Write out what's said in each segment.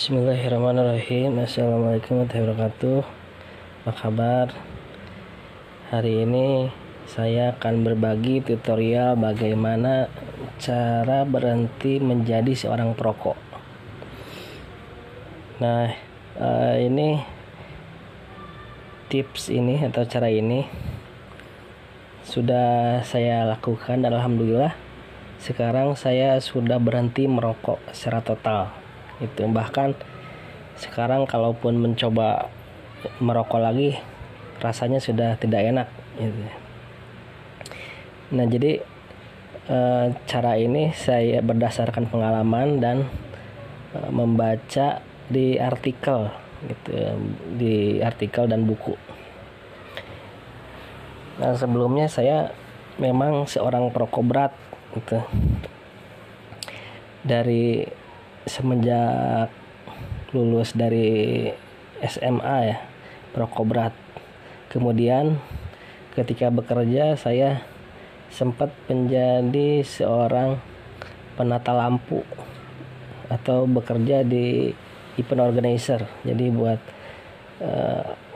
Bismillahirrahmanirrahim. Assalamualaikum warahmatullahi wabarakatuh. Apa kabar? Hari ini saya akan berbagi tutorial bagaimana cara berhenti menjadi seorang perokok. Nah, ini tips ini atau cara ini sudah saya lakukan dan alhamdulillah sekarang saya sudah berhenti merokok secara total. Itu bahkan sekarang kalaupun mencoba merokok lagi rasanya sudah tidak enak gitu. Nah, jadi cara ini saya berdasarkan pengalaman dan membaca di artikel gitu, di artikel dan buku. Nah, sebelumnya saya memang seorang perokok berat gitu. Dari semenjak lulus dari SMA ya, perokok berat. Kemudian ketika bekerja saya sempat menjadi seorang penata lampu atau bekerja di event organizer. Jadi buat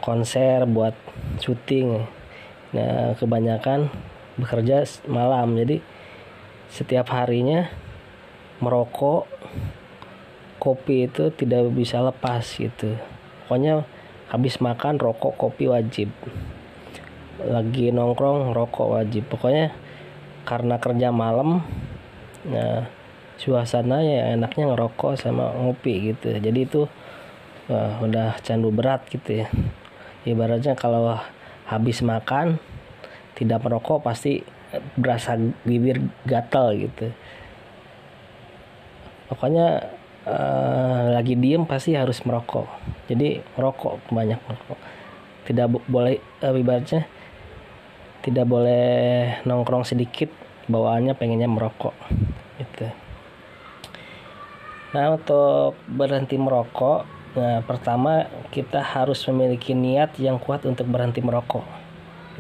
konser, buat syuting. Nah, kebanyakan bekerja malam. Jadi setiap harinya merokok, kopi itu tidak bisa lepas gitu. Pokoknya habis makan rokok, kopi wajib. Lagi nongkrong rokok wajib. Pokoknya karena kerja malam, nah suasana ya enaknya ngerokok sama ngopi gitu. Jadi itu udah candu berat gitu ya. Ibaratnya kalau habis makan tidak merokok pasti berasa bibir gatal gitu. Pokoknya lagi diem pasti harus merokok. Jadi merokok, banyak merokok. Tidak boleh ibaratnya tidak boleh nongkrong sedikit bawaannya pengennya merokok gitu. Nah, untuk berhenti merokok, nah pertama kita harus memiliki niat yang kuat untuk berhenti merokok.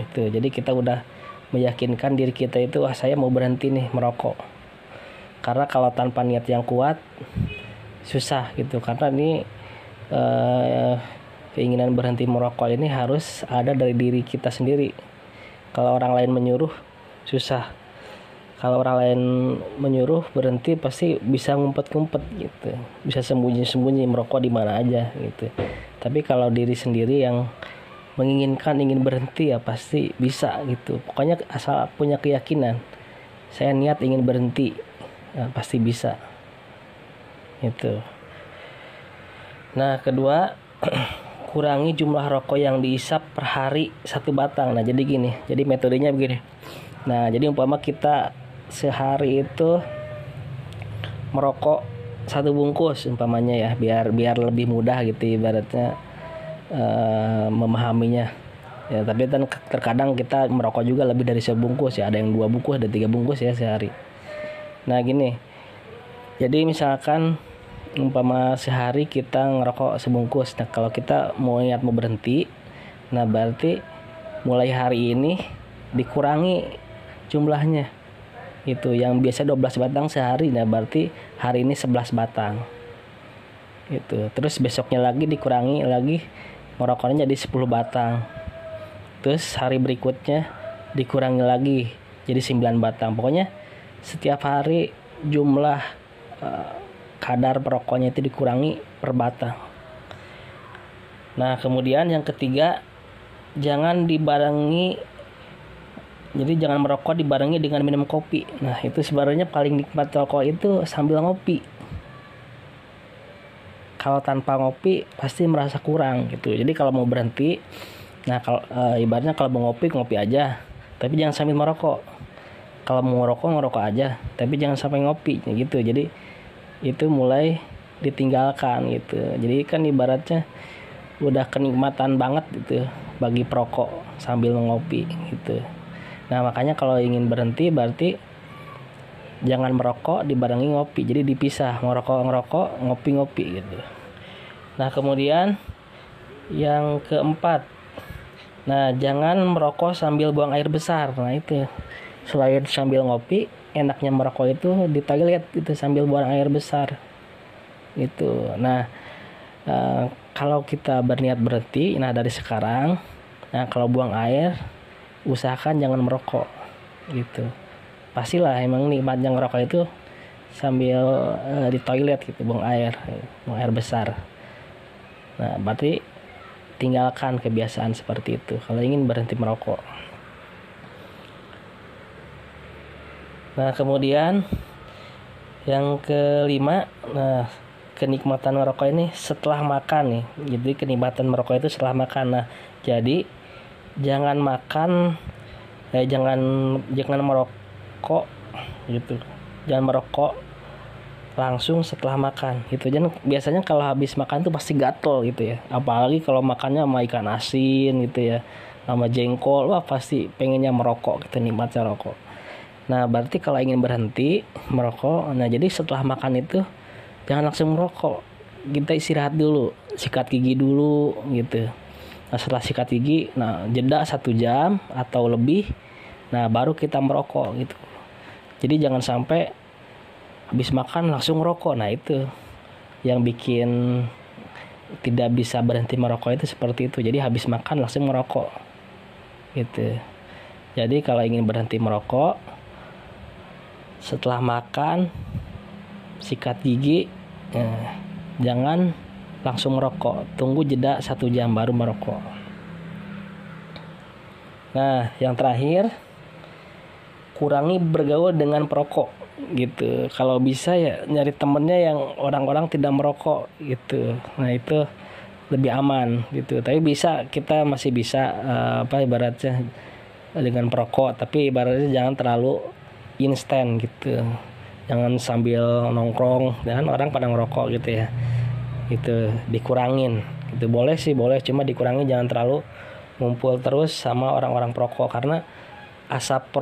Itu. Jadi kita udah meyakinkan diri kita itu, saya mau berhenti nih merokok. Karena kalau tanpa niat yang kuat susah gitu, karena ini keinginan berhenti merokok ini harus ada dari diri kita sendiri. Kalau orang lain menyuruh susah. Kalau orang lain menyuruh berhenti pasti bisa ngumpet-ngumpet gitu, bisa sembunyi-sembunyi merokok di mana aja gitu. Tapi kalau diri sendiri yang ingin berhenti ya pasti bisa gitu. Pokoknya asal punya keyakinan, saya niat ingin berhenti, ya pasti bisa. Itu. Nah, kedua, kurangi jumlah rokok yang diisap per hari 1 batang. Nah, jadi gini. Jadi metodenya begini. Nah, jadi umpama kita sehari itu merokok 1 bungkus umpamanya ya, biar lebih mudah gitu ibaratnya memahaminya. Ya, tapi kan terkadang kita merokok juga lebih dari 1 bungkus ya, ada yang 2 bungkus, ada 3 bungkus ya sehari. Nah, gini. Jadi misalkan umpama sehari kita ngerokok sebungkus. Nah, kalau kita mau berhenti, nah berarti mulai hari ini dikurangi jumlahnya. Itu yang biasa 12 batang sehari, nah berarti hari ini 11 batang. Itu. Terus besoknya lagi dikurangi lagi, merokoknya jadi 10 batang. Terus hari berikutnya dikurangi lagi jadi 9 batang. Pokoknya setiap hari jumlah kadar perokoknya itu dikurangi per batang. Nah, kemudian yang ketiga, jangan merokok dibarengi dengan minum kopi. Nah, itu sebenarnya paling nikmat rokok itu sambil ngopi. Kalau tanpa ngopi pasti merasa kurang gitu. Jadi kalau mau berhenti, nah kalau ibaratnya kalau mau ngopi aja, tapi jangan sambil merokok. Kalau mau ngerokok aja, tapi jangan sampai ngopi gitu. Jadi itu mulai ditinggalkan gitu. Jadi kan ibaratnya udah kenikmatan banget gitu bagi perokok sambil ngopi gitu. Nah, makanya kalau ingin berhenti berarti jangan merokok dibarengi ngopi. Jadi dipisah, ngerokok, ngopi gitu. Nah, kemudian yang keempat, nah jangan merokok sambil buang air besar. Nah, itu selain sambil ngopi, enaknya merokok itu di toilet itu sambil buang air besar gitu. Nah, Kalau kita berniat berhenti, nah dari sekarang, nah kalau buang air, usahakan jangan merokok gitu. Pastilah emang nikmatnya ngerokok itu sambil di toilet gitu, buang air besar. Nah berarti tinggalkan kebiasaan seperti itu kalau ingin berhenti merokok. Nah kemudian yang kelima, nah kenikmatan merokok ini setelah makan nih. Jadi kenikmatan merokok itu setelah makan. Nah jadi jangan merokok gitu. Jangan merokok langsung setelah makan gitu. Dan biasanya kalau habis makan tuh pasti gatel gitu ya. Apalagi kalau makannya sama ikan asin gitu ya, sama jengkol, wah pasti pengennya merokok gitu, nikmatnya rokok. Nah berarti kalau ingin berhenti merokok, nah jadi setelah makan itu jangan langsung merokok. Kita istirahat dulu, sikat gigi dulu gitu. Nah setelah sikat gigi, nah jeda 1 jam atau lebih, nah baru kita merokok gitu. Jadi jangan sampai habis makan langsung merokok. Nah itu yang bikin tidak bisa berhenti merokok itu seperti itu. Jadi habis makan langsung merokok gitu. Jadi kalau ingin berhenti merokok, setelah makan sikat gigi, jangan langsung merokok, tunggu jeda 1 jam baru merokok. Nah yang terakhir, kurangi bergaul dengan perokok gitu. Kalau bisa ya nyari temennya yang orang-orang tidak merokok gitu. Nah itu lebih aman gitu. Tapi kita masih bisa ibaratnya dengan perokok, tapi ibaratnya jangan terlalu instan gitu. Jangan sambil nongkrong, dan orang pada ngerokok gitu ya. Itu dikurangin. Itu boleh, cuma dikurangi, jangan terlalu ngumpul terus sama orang-orang perokok, karena asap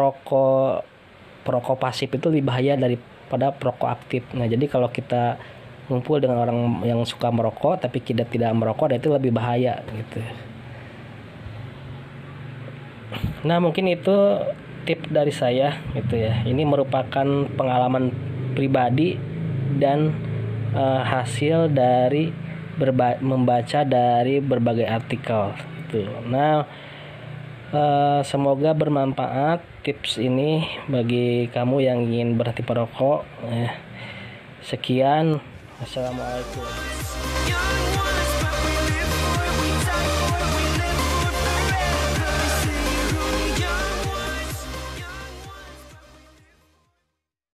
perokok pasif itu lebih bahaya daripada perokok aktif. Nah, jadi kalau kita ngumpul dengan orang yang suka merokok tapi kita tidak merokok, itu lebih bahaya gitu. Nah mungkin itu tips dari saya gitu ya. Ini merupakan pengalaman pribadi dan hasil dari membaca dari berbagai artikel gitu. Nah semoga bermanfaat tips ini bagi kamu yang ingin berhenti merokok. Sekian, assalamualaikum.